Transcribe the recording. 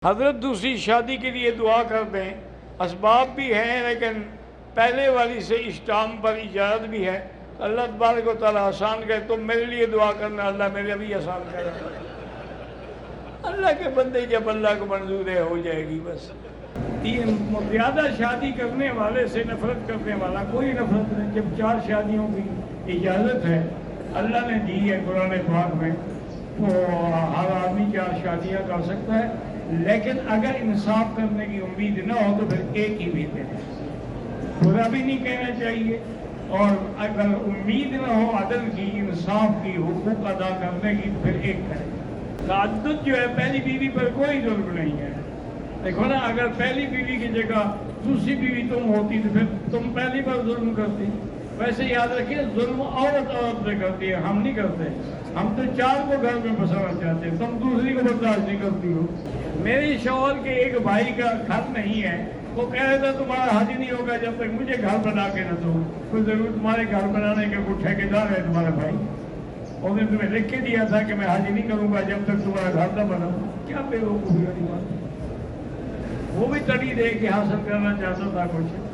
حضرت دوسری شادی کے لیے دعا کر دیں، اسباب بھی ہیں لیکن پہلے والی سے اسٹام پر اجازت بھی ہے۔ اللہ تبارک و تعالیٰ آسان کرے، تم میرے لیے دعا کرنا، اللہ میرے بھی آسان کرے۔ اللہ کے بندے جب اللہ کو منظور ہے ہو جائے گی بس۔ زیادہ شادی کرنے والے سے نفرت کرنے والا کوئی نفرت نہیں۔ جب 4 شادیوں کی اجازت ہے اللہ نے دی ہے قرآن پاک میں، تو ہر آدمی 4 شادیاں کر سکتا ہے، لیکن اگر انصاف کرنے کی امید نہ ہو تو پھر ایک ہی بھی دے، برا بھی نہیں کہنا چاہیے، اور اگر امید نہ ہو عدل کی، انصاف کی، حقوق ادا کرنے کی تو پھر ایک کرے۔ تعدد جو ہے پہلی بیوی پر کوئی ظلم نہیں ہے۔ دیکھو نا، اگر پہلی بیوی کی جگہ دوسری بیوی تم ہوتی تو پھر تم پہلی پر ظلم کرتی۔ ویسے یاد رکھیے، ظلم عورت سے کرتی ہے، ہم نہیں کرتے۔ ہم تو 4 کو گھر میں بسانا چاہتے ہیں، تم دوسری کو برداشت نہیں کرتی ہو۔ میرے شوہر کے ایک بھائی کا گھر نہیں ہے، وہ کہہ رہا تھا تمہارا حج نہیں ہوگا جب تک مجھے گھر بنا کے نہ دو۔ کوئی ضرور تمہارے گھر بنانے کا کوئی ٹھیکیدار ہے تمہارا بھائی؟ اور نے تمہیں لکھ کے دیا تھا کہ میں حج نہیں کروں گا جب تک تمہارا گھر نہ بنا۔ کیا بے وقوفی والی بات! وہ بھی تڑی دے کے حاصل کرنا چاہتا تھا کچھ۔